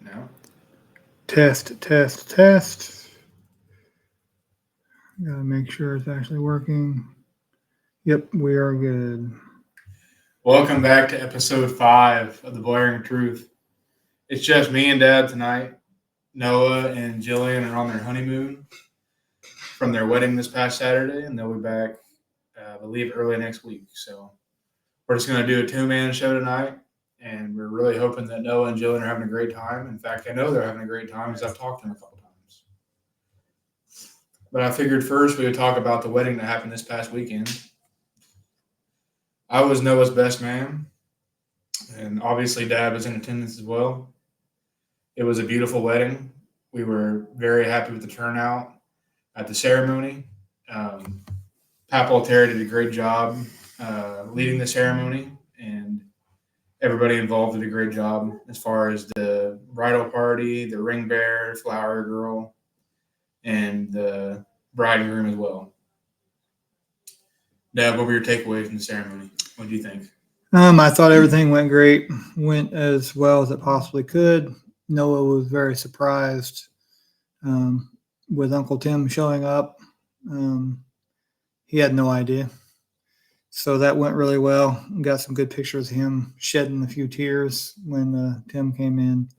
No. Test. Gotta make sure it's actually working. Yep, we are good. Welcome back to episode 5 of the Blairing Truth. It's just me and Dad tonight. Noah and Jillian are on their honeymoon from their wedding this past Saturday, and they'll be back, I believe, early next week. So we're just going to do a 2-man show tonight, and we're really hoping that Noah and Jillian are having a great time. In fact, I know they're having a great time because I've talked to them a couple times. But I figured first we would talk about the wedding that happened this past weekend. I was Noah's best man, and obviously Dad was in attendance as well. It was a beautiful wedding. We were very happy with the turnout at the ceremony. Papa Terry did a great job leading the ceremony, and everybody involved did a great job as far as the bridal party, the ring bearer, flower girl, and the bride and groom as well. Dad, what were your takeaways from the ceremony? What do you think? I thought everything went great, went as well as it possibly could. Noah was very surprised with Uncle Tim showing up. He had no idea. So that went really well. Got some good pictures of him shedding a few tears when Tim came in.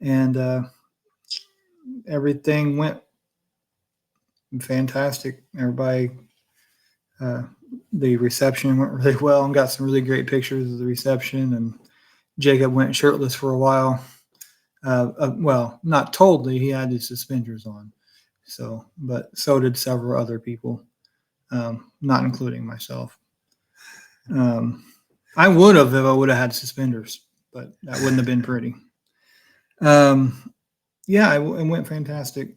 And everything went fantastic. Everybody, the reception went really well and got some really great pictures of the reception. And Jacob went shirtless for a while. Well, not totally. He had his suspenders on. But so did several other people, not including myself. I would have if I would have had suspenders, but that wouldn't have been pretty. Yeah, it went fantastic.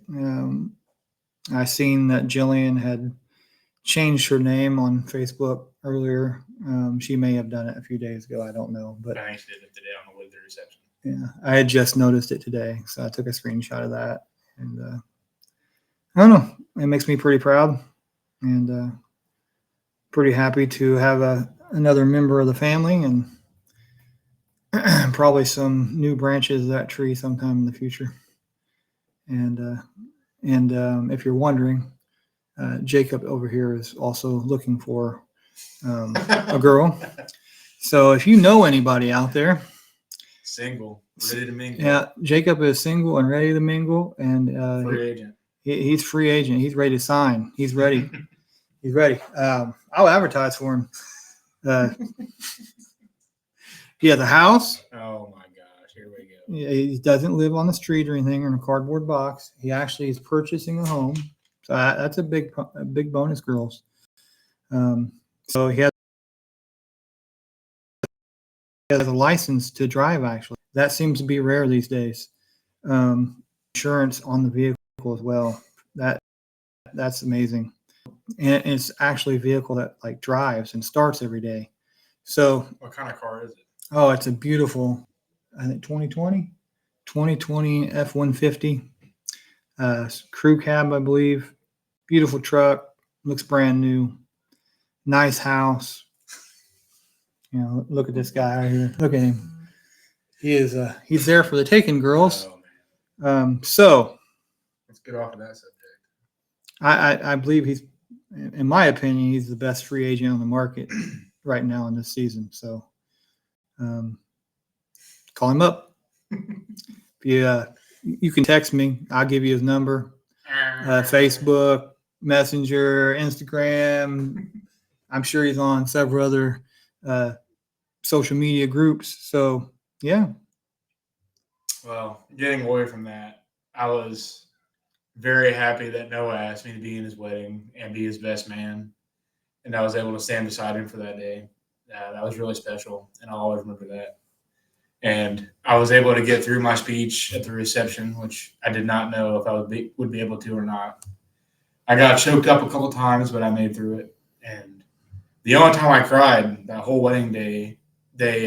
I seen that Jillian had changed her name on Facebook earlier. She may have done it a few days ago. I don't know, but I did it today on the way to the reception. Yeah, I had just noticed it today, so I took a screenshot of that, and I don't know. It makes me pretty proud, and pretty happy to have another member of the family, and probably some new branches of that tree sometime in the future. And if you're wondering, Jacob over here is also looking for a girl. So if you know anybody out there, single, ready to mingle. Yeah, Jacob is single and ready to mingle, and free agent. He's free agent. He's ready to sign. He's ready. He's ready. I'll advertise for him. The house. Oh my gosh, here we go. He doesn't live on the street or anything or in a cardboard box. He actually is purchasing a home. So that's a big bonus, girls. So he has a license to drive, actually. That seems to be rare these days. Insurance on the vehicle as well. That's amazing. And it's actually a vehicle that like drives and starts every day. So what kind of car is it? Oh, it's a beautiful, I think 2020 F-150 crew cab, I believe. Beautiful truck, looks brand new. Nice house. Look at this guy right here. Look at him. He's there for the taking, girls. Oh, so let's get off of that subject. I believe he's, in my opinion, he's the best free agent on the market right now in this season. So call him up. You can text me. I'll give you his number. Facebook, Messenger, Instagram. I'm sure he's on several other social media groups. So, yeah. Well, getting away from that, I was very happy that Noah asked me to be in his wedding and be his best man. And I was able to stand beside him for that day. That was really special, and I'll always remember that. And I was able to get through my speech at the reception, which I did not know if I would be able to or not. I got choked up a couple times, but I made through it. And the only time I cried that whole wedding day, they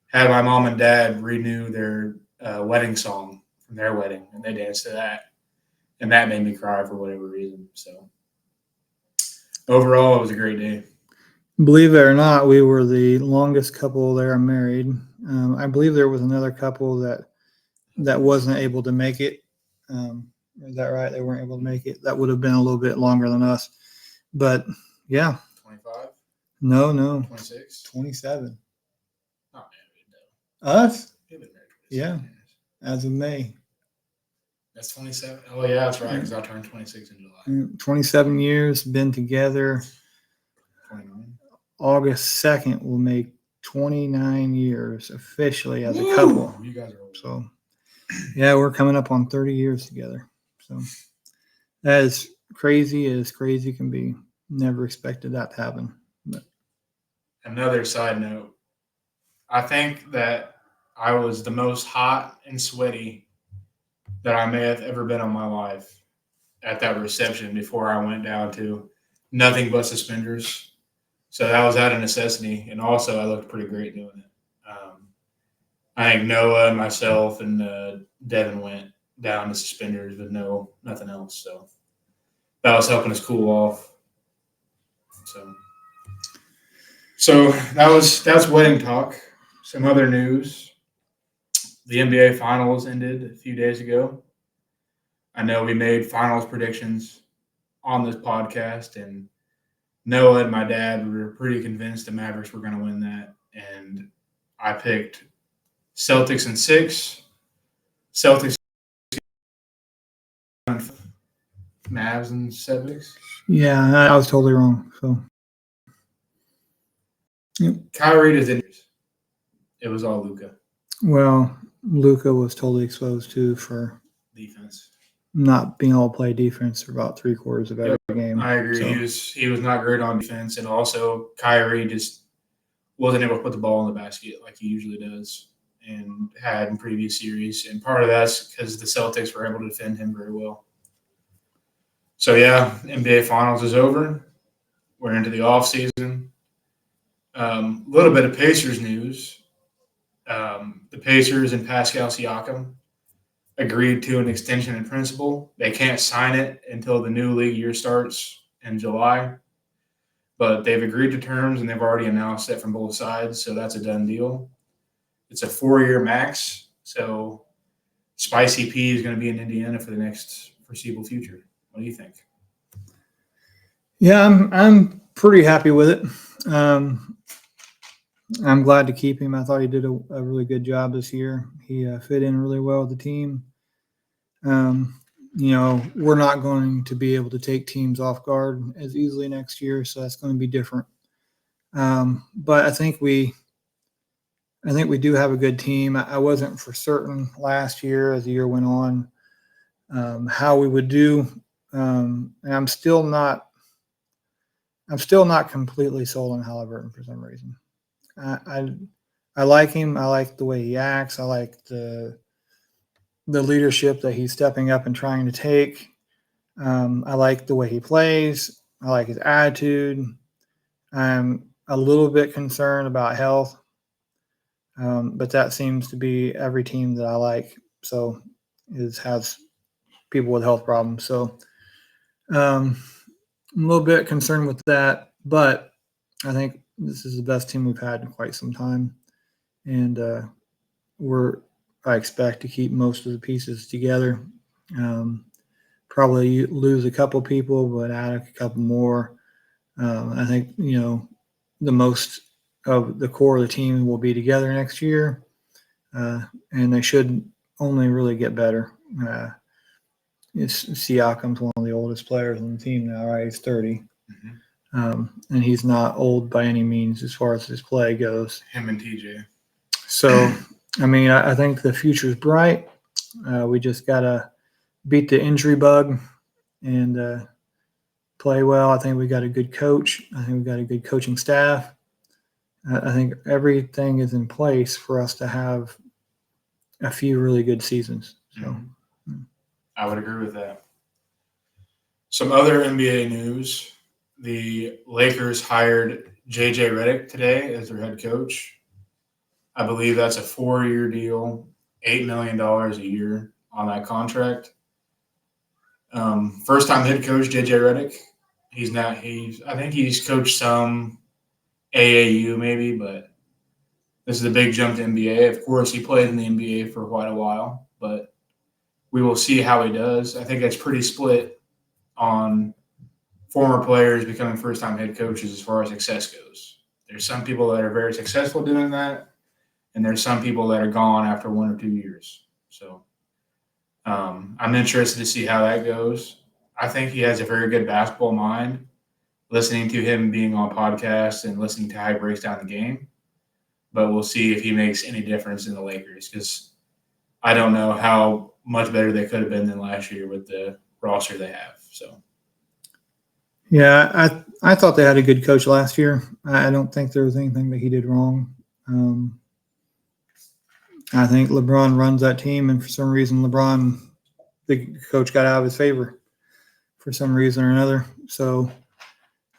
had my mom and dad renew their wedding song from their wedding, and they danced to that. And that made me cry for whatever reason. So overall, it was a great day. Believe it or not, we were the longest couple there married. I believe there was another couple that wasn't able to make it. Is that right? They weren't able to make it. That would have been a little bit longer than us. But, yeah. 25? No. 26? 27. Not married, though. Us? You've been married 26 Yeah. years. As of May. That's 27? Oh, yeah, that's right, because I turned 26 in July. 27 years, been together. 29. August 2nd will make 29 years officially as a couple. You guys are old. So, yeah, we're coming up on 30 years together. So, that is crazy as crazy can be. Never expected that to happen. But another side note, I think that I was the most hot and sweaty that I may have ever been in my life at that reception before I went down to nothing but suspenders. So that was out of necessity, and also I looked pretty great doing it. I think Noah and myself and Devin went down to suspenders with nothing else. So that was helping us cool off. So that's wedding talk. Some other news. The NBA Finals ended a few days ago. I know we made finals predictions on this podcast, and Noah and my dad were pretty convinced the Mavericks were going to win that. And I picked Celtics in 6. Celtics Mavs in 7. yeah, I was totally wrong. So, yep. Kyrie is injured. It was all Luka. Well, Luka was totally exposed too for defense, not being able to play defense for about 3/4 of every game. I agree. So. He was not great on defense, and also Kyrie just wasn't able to put the ball in the basket like he usually does and had in previous series. And part of that's because the Celtics were able to defend him very well. So, yeah, NBA Finals is over. We're into the offseason. A little bit of Pacers news. The Pacers and Pascal Siakam agreed to an extension in principle. They can't sign it until the new league year starts in July. But they've agreed to terms, and they've already announced that from both sides, so that's a done deal. It's a 4-year max, so Spicy P is going to be in Indiana for the next foreseeable future. What do you think? Yeah, I'm pretty happy with it. I'm glad to keep him. I thought he did a really good job this year. He fit in really well with the team. we're not going to be able to take teams off guard as easily next year, so that's going to be different. But I think we do have a good team. I wasn't for certain last year as the year went on how we would do, and I'm still not completely sold on Halliburton for some reason. I like him. I like the way he acts. I like the leadership that he's stepping up and trying to take. I like the way he plays. I like his attitude. I'm a little bit concerned about health, but that seems to be every team that I like. So has people with health problems. So I'm a little bit concerned with that, but I think this is the best team we've had in quite some time, and I expect to keep most of the pieces together. Probably lose a couple people, but add a couple more. I think the most of the core of the team will be together next year, and they should only really get better. Siakam's one of the oldest players on the team now, right? He's 30. Mm-hmm. And he's not old by any means as far as his play goes. Him and TJ. So, I think the future's bright. We just got to beat the injury bug and play well. I think we got a good coach. I think we got a good coaching staff. I think everything is in place for us to have a few really good seasons. So, I would agree with that. Some other NBA news. The Lakers hired J.J. Redick today as their head coach. I believe that's a 4-year deal, $8 million a year on that contract. First-time head coach J.J. Redick. I think he's coached some AAU maybe, but this is a big jump to NBA. Of course, he played in the NBA for quite a while, but we will see how he does. I think it's pretty split on former players becoming first-time head coaches as far as success goes. There's some people that are very successful doing that, and there's some people that are gone after 1 or 2 years. So I'm interested to see how that goes. I think he has a very good basketball mind. Listening to him being on podcasts and listening to how he breaks down the game. But we'll see if he makes any difference in the Lakers, because I don't know how much better they could have been than last year with the roster they have. So, yeah, I thought they had a good coach last year. I don't think there was anything that he did wrong. I think LeBron runs that team, and for some reason the coach got out of his favor for some reason or another. So,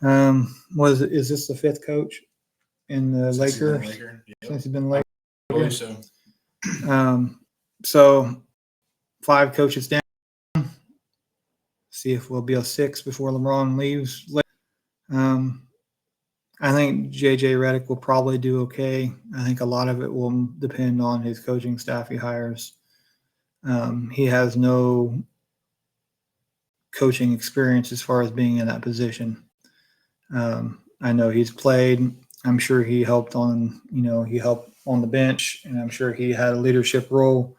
is this the fifth coach in the Lakers? Since he's been Laker? I believe so. So 5 coaches down. See if we'll be a 6 before LeBron leaves. I think J.J. Redick will probably do okay. I think a lot of it will depend on his coaching staff he hires. He has no coaching experience as far as being in that position. I know he's played. I'm sure he helped on the bench, and I'm sure he had a leadership role.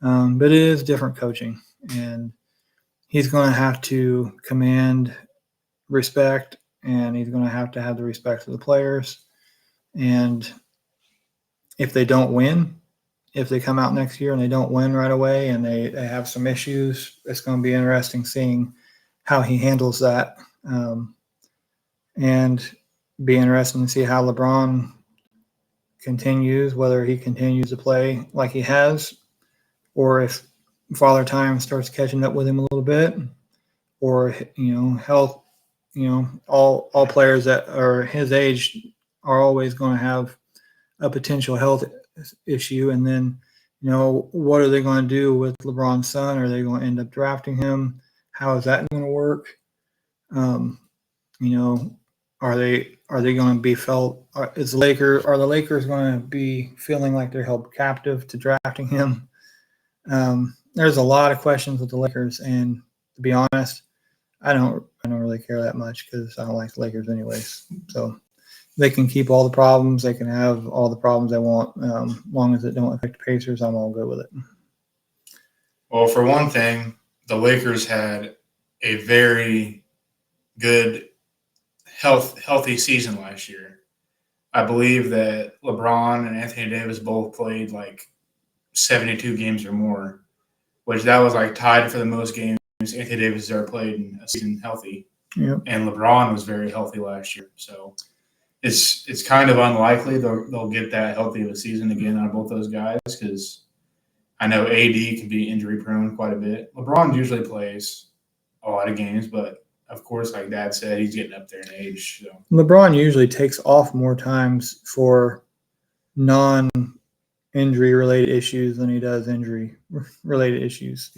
But it is different coaching, and he's going to have to command respect, and he's going to have the respect of the players. And if they don't win, if they come out next year and they don't win right away and they have some issues, it's going to be interesting seeing how he handles that. And be interesting to see how LeBron continues, whether he continues to play like he has, or if Father Time starts catching up with him a little bit, or health. All players that are his age are always going to have a potential health issue, and then what are they going to do with LeBron's son? Are they going to end up drafting him? How is that going to work? Are they going to be felt? Are the Lakers going to be feeling like they're held captive to drafting him? There's a lot of questions with the Lakers, and to be honest, I don't really care that much because I don't like the Lakers anyways. So they can keep all the problems. They can have all the problems they want. As long as it don't affect the Pacers, I'm all good with it. Well, for one thing, the Lakers had a very good, healthy season last year. I believe that LeBron and Anthony Davis both played like 72 games or more, which that was like tied for the most games Anthony Davis has ever played in a season healthy. Yep. And LeBron was very healthy last year. So it's kind of unlikely they'll get that healthy of a season again out of both those guys because I know AD can be injury prone quite a bit. LeBron usually plays a lot of games, but of course, like Dad said, he's getting up there in age. So LeBron usually takes off more times for non-injury related issues than he does injury related issues.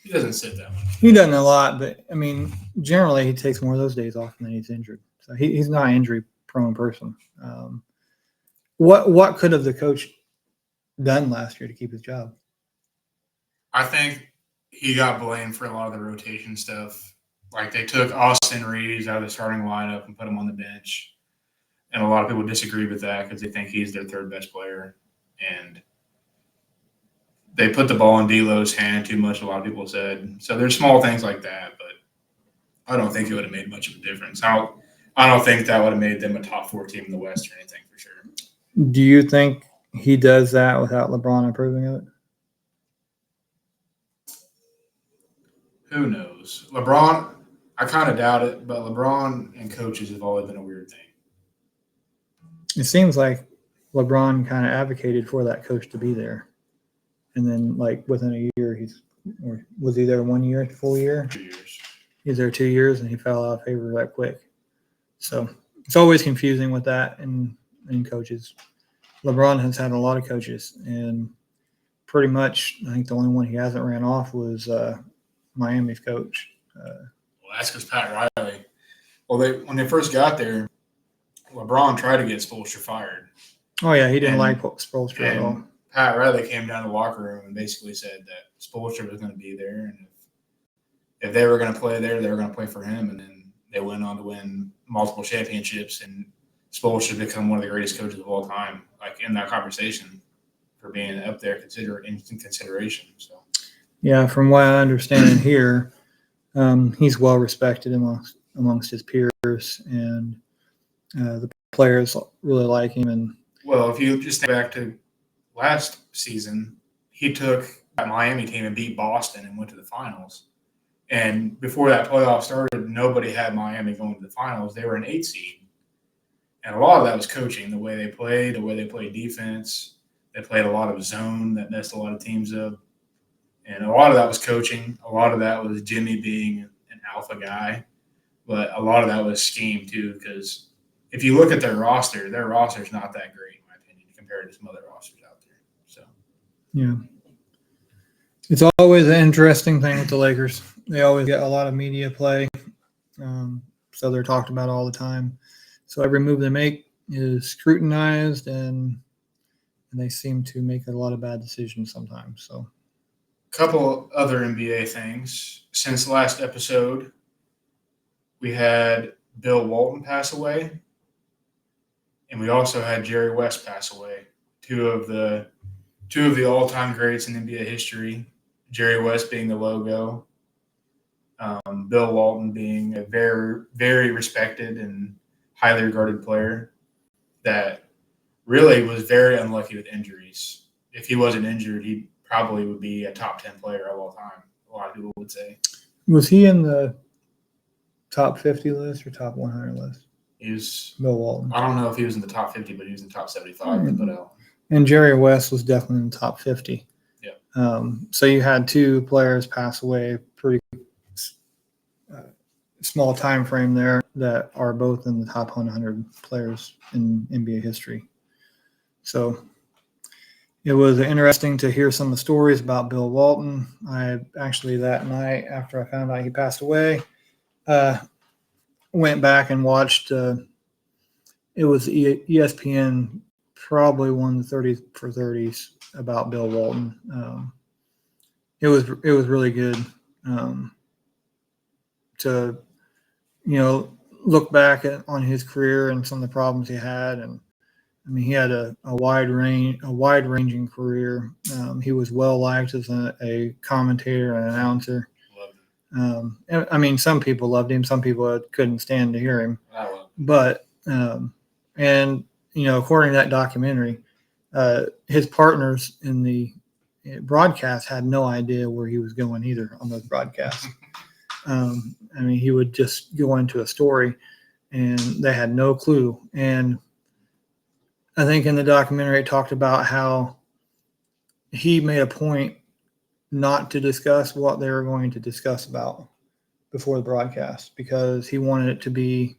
he doesn't sit that much. He doesn't a lot, but I mean, generally he takes more of those days off than he's injured. So he's not an injury prone person. What could have the coach done last year to keep his job? I think he got blamed for a lot of the rotation stuff. Like they took Austin Reeves out of the starting lineup and put him on the bench. And a lot of people disagree with that because they think he's their third best player. And they put the ball in D'Lo's hand too much, a lot of people said. So there's small things like that, but I don't think it would have made much of a difference. I don't think that would have made them a top 4 team in the West or anything for sure. Do you think he does that without LeBron approving of it? Who knows? LeBron, I kind of doubt it, but LeBron and coaches have always been a weird thing. It seems like LeBron kind of advocated for that coach to be there. And then, like, within a year, was he there 1 year, full year? 2 years. He was there 2 years, and he fell out of favor that quick. So it's always confusing with that in coaches. LeBron has had a lot of coaches, and pretty much I think the only one he hasn't ran off was Miami's coach. Well, that's because Pat Riley. Well, when they first got there, LeBron tried to get Spoelstra fired. Oh, yeah, he didn't like Spoelstra at all. Pat Riley came down to the locker room and basically said that Spoelstra was going to be there, and if they were going to play there, they were going to play for him. And then they went on to win multiple championships, and Spoelstra become one of the greatest coaches of all time, like in that conversation for being up there in consideration. So, yeah, from what I understand here, he's well respected amongst his peers, and the players really like him. And well, if you just think back to last season, he took that Miami team and beat Boston and went to the finals. And before that playoff started, nobody had Miami going to the finals. They were an 8 seed. And a lot of that was coaching, the way they played defense. They played a lot of zone that messed a lot of teams up. And a lot of that was coaching. A lot of that was Jimmy being an alpha guy. But a lot of that was scheme, too, because if you look at their roster's not that great, in my opinion, compared to some other rosters out there. So, yeah. It's always an interesting thing with the Lakers. They always get a lot of media play, so they're talked about all the time. So every move they make is scrutinized, and they seem to make a lot of bad decisions sometimes. So, a couple other NBA things. Since last episode, we had Bill Walton pass away, and we also had Jerry West pass away. Two of the all-time greats in NBA history. Jerry West being the logo, Bill Walton being a very, very respected and highly regarded player that really was very unlucky with injuries. If he wasn't injured, he probably would be a top 10 player of all time, a lot of people would say. Was he in the top 50 list or top 100 list? He was. Bill Walton. I don't know if he was in the top 50, but he was in the top 75 they put out. And Jerry West was definitely in the top 50. Yeah. So you had two players pass away pretty small time frame there that are both in the top 100 players in NBA history. So it was interesting to hear some of the stories about Bill Walton. I actually that night after I found out he passed away, went back and watched. It was ESPN probably won the 30 for 30s about Bill Walton. It was really good to look back on his career and some of the problems he had, and I mean he had a wide ranging career. He was well liked as a commentator and announcer. Loved him. I mean, some people loved him, some people couldn't stand to hear him. But and according to that documentary, his partners in the broadcast had no idea where he was going either on those broadcasts. I mean, he would just go into a story, and they had no clue. And I think in the documentary it talked about how he made a point not to discuss what they were going to discuss about before the broadcast because he wanted it to be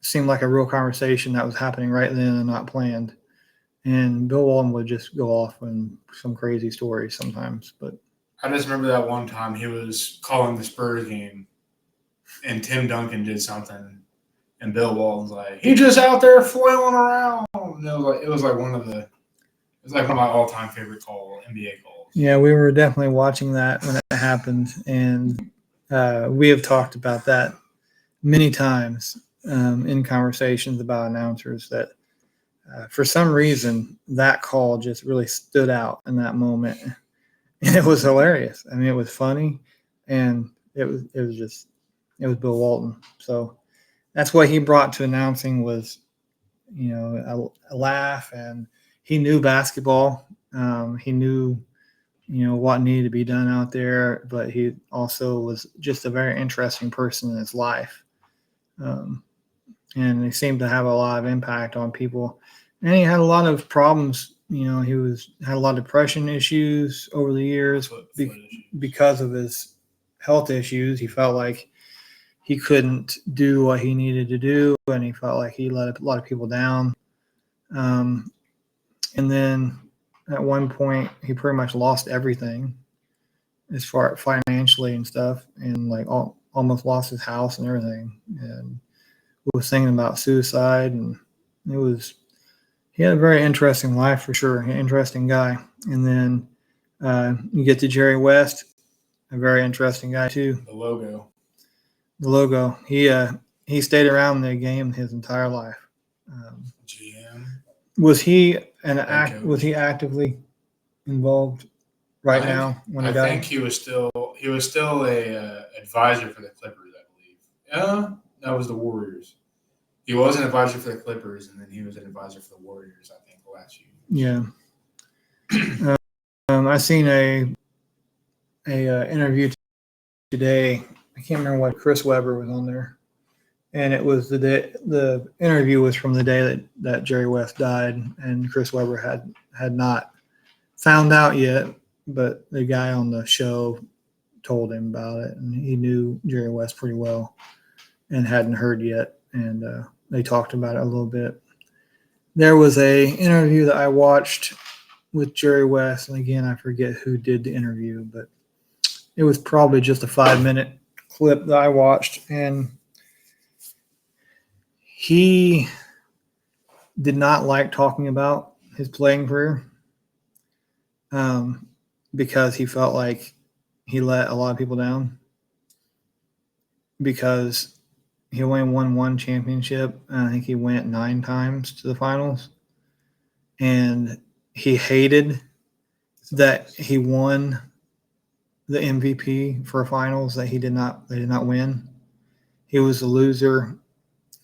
seemed like a real conversation that was happening right then and not planned. And Bill Walton would just go off on some crazy stories sometimes. But I just remember that one time he was calling the Spurs game, and Tim Duncan did something, and Bill Walton's like, "He just out there flailing around." And it was like one of my all-time favorite NBA calls. Yeah, we were definitely watching that when it happened, and we have talked about that many times in conversations about announcers that for some reason that call just really stood out in that moment, and it was hilarious. I mean, it was funny, and it was Bill Walton. So that's what he brought to announcing was, a laugh, and he knew basketball. He knew, what needed to be done out there, but he also was just a very interesting person in his life. And he seemed to have a lot of impact on people. And he had a lot of problems. He had a lot of depression issues over the years because of his health issues. He felt like he couldn't do what he needed to do, and he felt like he let a lot of people down. And then at one point, he pretty much lost everything as far as financially and stuff, and almost lost his house and everything. And was thinking about suicide, and he had a very interesting life for sure, an interesting guy. And then you get to Jerry West, a very interesting guy too. The logo. He stayed around the game his entire life. GM. Was he actively involved now when he died? I think he was still a advisor for the Clippers, I believe. Yeah, that was the Warriors. He was an advisor for the Clippers, and then he was an advisor for the Warriors, I think, the last year. Yeah. I seen a interview today. I can't remember what Chris Webber was on there, and it was the interview was from the day that Jerry West died, and Chris Webber had not found out yet, but the guy on the show told him about it, and he knew Jerry West pretty well and hadn't heard yet, and they talked about it a little bit. There was a interview that I watched with Jerry West, and again, I forget who did the interview, but it was probably just a 5-minute clip that I watched, and he did not like talking about his playing career because he felt like he let a lot of people down because he only won one championship, and I think he went 9 times to the finals. And he hated that he won the MVP for finals that they did not win. He was a loser.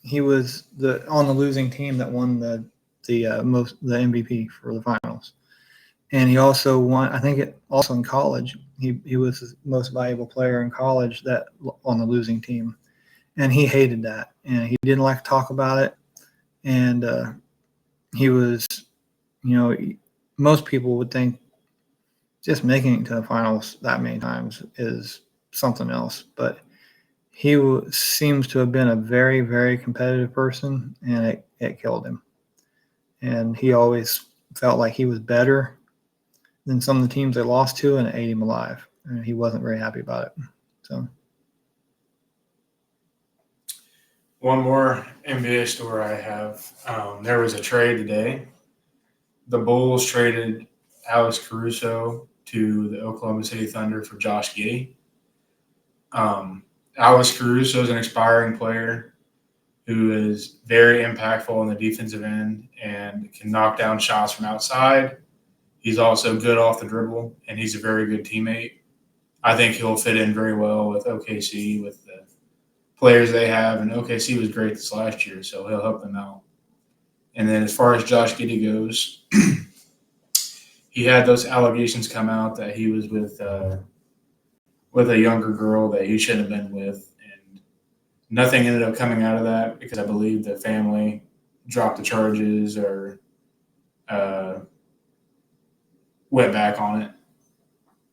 He was on the losing team that won the MVP for the finals. And he also won, I think also in college. He was the most valuable player in college that on the losing team. And he hated that, and he didn't like to talk about it. And he was, most people would think just making it to the finals that many times is something else. But he seems to have been a very, very competitive person, and it killed him. And he always felt like he was better than some of the teams they lost to, and it ate him alive. And he wasn't very happy about it. So. One more NBA story I have. There was a trade today. The Bulls traded Alex Caruso to the Oklahoma City Thunder for Josh Giddey. Alex Caruso is an expiring player who is very impactful on the defensive end and can knock down shots from outside. He's also good off the dribble, and he's a very good teammate. I think he'll fit in very well with OKC with the players they have, and OKC was great this last year, so he'll help them out. And then as far as Josh Giddey goes, he had those allegations come out that he was with a younger girl that he shouldn't have been with, and nothing ended up coming out of that because I believe the family dropped the charges or went back on it.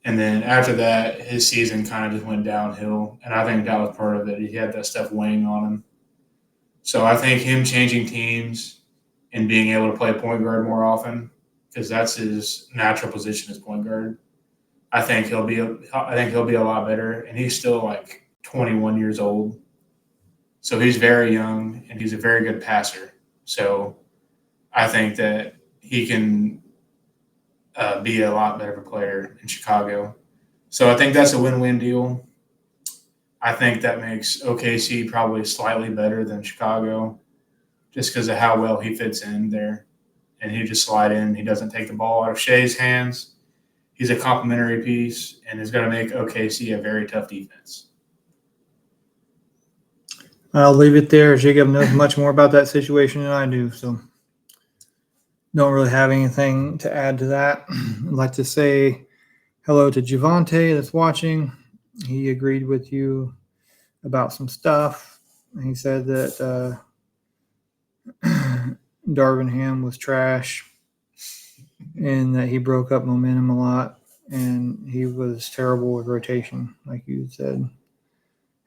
And then after that, his season kind of just went downhill, and I think that was part of it. He had that stuff weighing on him. So I think him changing teams and being able to play point guard more often, because that's his natural position as point guard, I think he'll be a lot better. And he's still like 21 years old, so he's very young and he's a very good passer. So I think that he can be a lot better of a player in Chicago. So I think that's a win-win deal. I think that makes OKC probably slightly better than Chicago just because of how well he fits in there. And he just slide in. He doesn't take the ball out of Shea's hands. He's a complimentary piece and is going to make OKC a very tough defense. I'll leave it there. Jacob knows much more about that situation than I do, so don't really have anything to add to that. I'd like to say hello to Javante that's watching. He agreed with you about some stuff. He said that Darvin Ham was trash and that he broke up momentum a lot and he was terrible with rotation, like you said.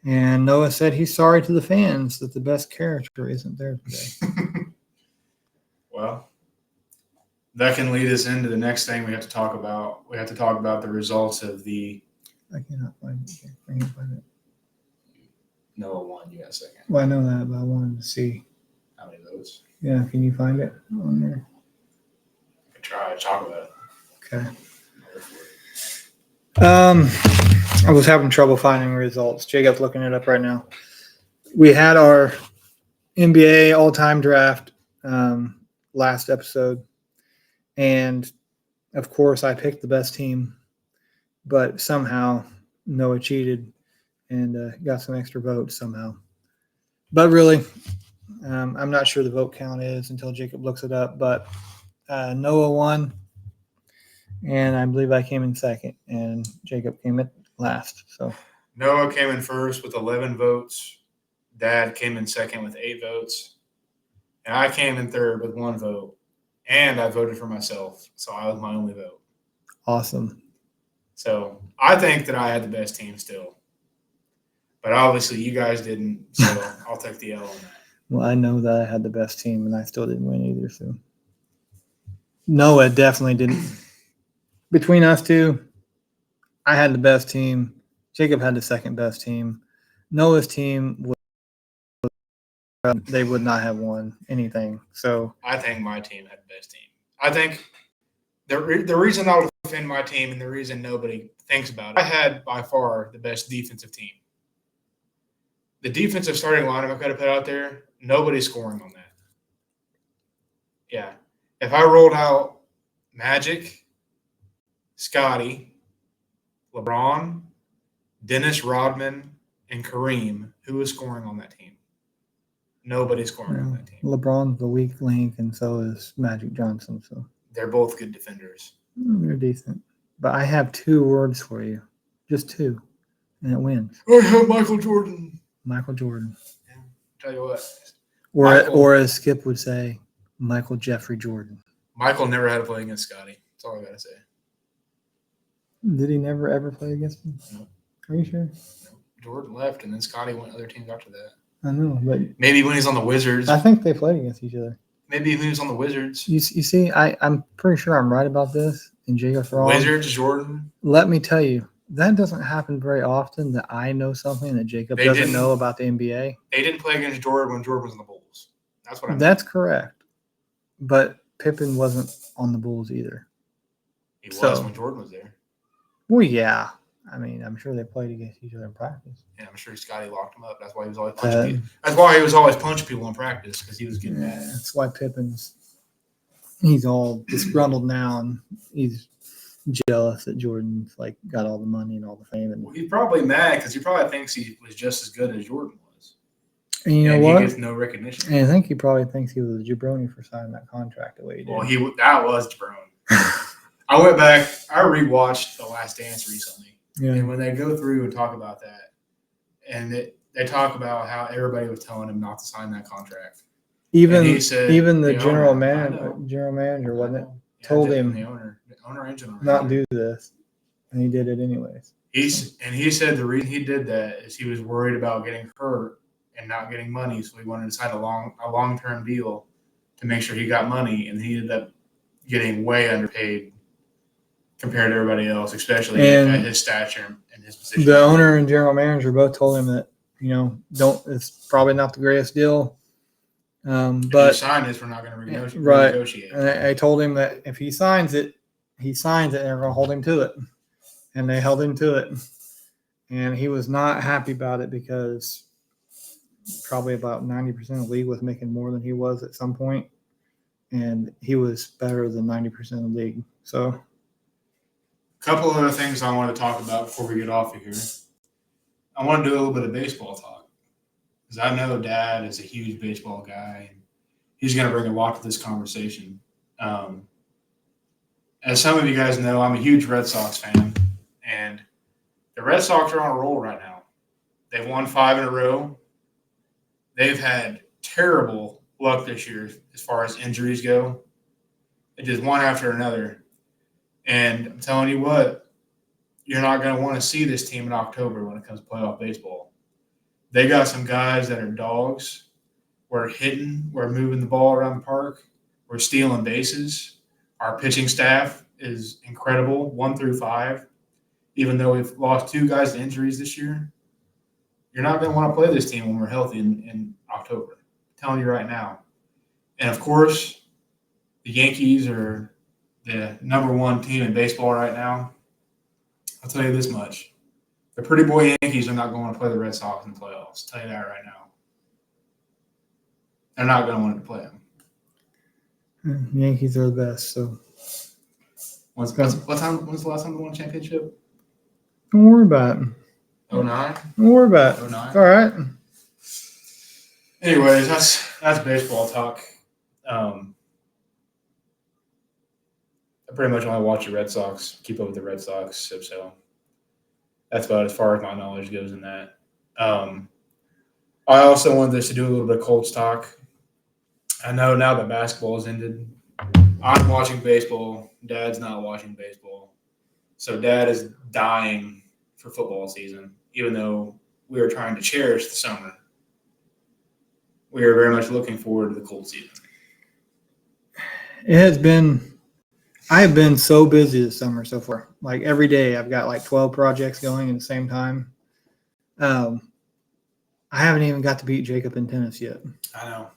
And Noah said he's sorry to the fans that the best character isn't there today. Well, that can lead us into the next thing we have to talk about. We have to talk about the results of the I cannot find it. I can't find it. Noah won. You got a second. Well, I know that, but I wanted to see. How many votes? Yeah, can you find it on there? I can try to talk about it. Okay. I was having trouble finding results. Jacob's looking it up right now. We had our NBA all-time draft last episode, and of course, I picked the best team, but somehow Noah cheated and got some extra votes somehow. But really, I'm not sure the vote count is until Jacob looks it up. But Noah won, and I believe I came in second, and Jacob came in last. So Noah came in first with 11 votes. Dad came in second with 8 votes. And I came in third with 1 vote. And I voted for myself. So I was my only vote. awesome. So I think that I had the best team still. But obviously you guys didn't. So I'll take the L on that. Well, I know that I had the best team, and I still didn't win either. So Noah definitely didn't. Between us two, I had the best team. Jacob had the second best team. Noah's team they would not have won anything. So I think my team had the best team. I think the reason I'll defend my team and the reason nobody thinks about it, I had by far the best defensive team. The defensive starting lineup I could have put out there, nobody's scoring on that. Yeah. If I rolled out Magic, Scotty, LeBron, Dennis Rodman, and Kareem, who is scoring on that team? Nobody's scoring on that team. LeBron's the weak link, and so is Magic Johnson. So they're both good defenders. They're decent. But I have 2 words for you. Just 2. And it wins. I have Michael Jordan. Michael Jordan. Yeah, tell you what. Or as Skip would say, Michael Jeffrey Jordan. Michael never had to play against Scotty. That's all I got to say. Did he never ever play against him? No. Are you sure? No. Jordan left, and then Scotty went other teams after that. I know, but maybe when he's on the Wizards. I think they played against each other. Maybe when he was on the Wizards. You see, I'm pretty sure I'm right about this, and Jacob's wrong. Wizards, Jordan. Let me tell you, that doesn't happen very often that I know something that Jacob doesn't know about the NBA. They didn't play against Jordan when Jordan was on the Bulls. That's what I mean. That's correct. But Pippen wasn't on the Bulls either. He was when Jordan was there. Well, yeah. I mean, I'm sure they played against each other in practice. Yeah, I'm sure Scotty locked him up. That's why he was always punching people. That's why he was always punching people in practice, because he was getting mad. That's why he's all disgruntled now, and he's jealous that Jordan's like got all the money and all the fame. And Well, he's probably mad because he probably thinks he was just as good as Jordan was. And you know and what? He gets no recognition. And I think he probably thinks he was a jabroni for signing that contract the way he did. Well, that was jabroni. I went back. I rewatched The Last Dance recently, and when they go through and talk about that, and they talk about how everybody was telling him not to sign that contract. Even he said, even the general manager wasn't it? Told him the owner and general not do this, and he did it anyways. He said the reason he did that is he was worried about getting hurt and not getting money, so he wanted to sign a long-term deal to make sure he got money, and he ended up getting way underpaid compared to everybody else, especially at his stature and his position. The owner and general manager both told him that it's probably not the greatest deal. But if you sign this, we're not going to renegotiate. And I told him that if he signs it, and they're going to hold him to it. And they held him to it. And he was not happy about it because probably about 90% of the league was making more than he was at some point. And he was better than 90% of the league. So a couple other things I want to talk about before we get off of here. I want to do a little bit of baseball talk. Because I know Dad is a huge baseball guy, and he's going to bring a lot to this conversation. As some of you guys know, I'm a huge Red Sox fan, and the Red Sox are on a roll right now. They've won 5 in a row. They've had terrible luck this year as far as injuries go. It just one after another. And I'm telling you what, you're not going to want to see this team in October when it comes to playoff baseball. They got some guys that are dogs. We're hitting. We're moving the ball around the park. We're stealing bases. Our pitching staff is incredible, 1 through 5. Even though we've lost 2 guys to injuries this year, you're not going to want to play this team when we're healthy in October. I'm telling you right now. And, of course, the Yankees are the number 1 team in baseball right now. I'll tell you this much. The pretty boy Yankees are not going to play the Red Sox in the playoffs. I'll tell you that right now. They're not going to want to play them. Yankees are the best. So, when's the last time they won a championship? Don't worry about it. 09? Don't worry about it. 09? It's all right. Anyways, that's baseball talk. I pretty much only watch the Red Sox, keep up with the Red Sox, so that's about as far as my knowledge goes in that. I also wanted us to do a little bit of Colts talk. I know now that basketball has ended, I'm watching baseball. Dad's not watching baseball. So Dad is dying for football season, even though we are trying to cherish the summer. We are very much looking forward to the Colts season. It has been – I have been so busy this summer so far. Like every day I've got like 12 projects going at the same time. I haven't even got to beat Jacob in tennis yet. I know.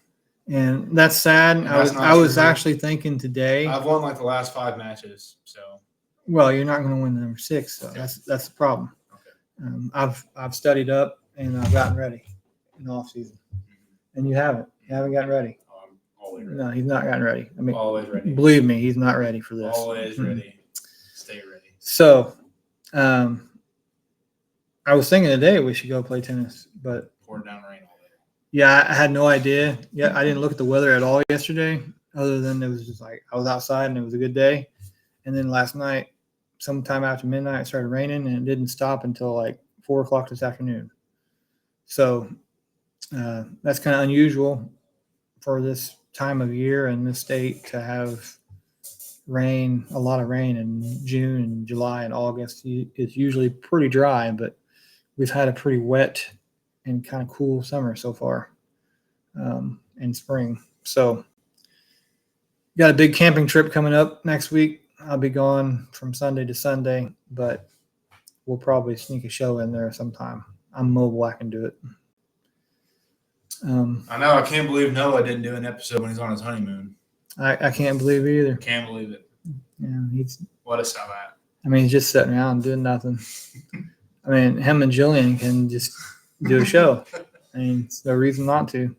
And that's sad. And I was actually thinking today. I've won like the last 5 matches, so. Well, you're not going to win number 6, so okay. That's the problem. Okay. I've studied up and I've gotten ready in the off season, and you haven't. You haven't gotten ready. I'm always ready. No, he's not gotten ready. I mean, always ready. Believe me, he's not ready for this. Always ready. Stay ready. So, I was thinking today we should go play tennis, but pouring down rain all day. Yeah, I had no idea. Yeah, I didn't look at the weather at all yesterday, other than it was just like I was outside and it was a good day. And then last night, sometime after midnight, it started raining and it didn't stop until like 4 o'clock this afternoon. So that's kind of unusual for this time of year in this state to have rain, a lot of rain in June and July and August. It's usually pretty dry, but we've had a pretty wet and kind of cool summer so far in spring. So got a big camping trip coming up next week. I'll be gone from Sunday to Sunday, but we'll probably sneak a show in there sometime. I'm mobile. I can do it. I know. I can't believe Noah didn't do an episode when he's on his honeymoon. I can't believe it either. Can't believe it. Yeah, What a sell at. I mean, he's just sitting around doing nothing. I mean, him and Jillian can just do a show. I mean, there's no reason not to.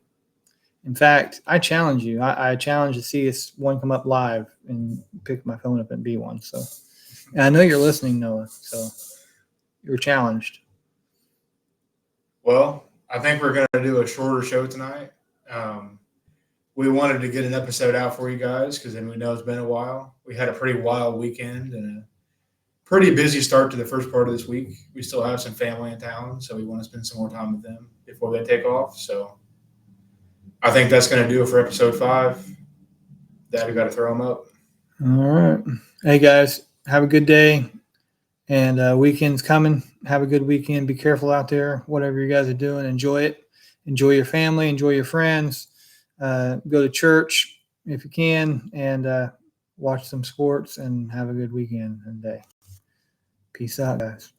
In fact, I challenge you. I challenge to see one come up live and pick my phone up and be one. So And I know you're listening, Noah, so you're challenged. Well, I think we're going to do a shorter show tonight. We wanted to get an episode out for you guys because then we know it's been a while. We had a pretty wild weekend and a pretty busy start to the first part of this week. We still have some family in town, so we want to spend some more time with them before they take off. So I think that's going to do it for episode 5. Dad, we got to throw them up. All right. Hey, guys, have a good day. And weekend's coming. Have a good weekend. Be careful out there. Whatever you guys are doing, enjoy it. Enjoy your family. Enjoy your friends. Go to church if you can, and watch some sports and have a good weekend and day. Peace out, guys.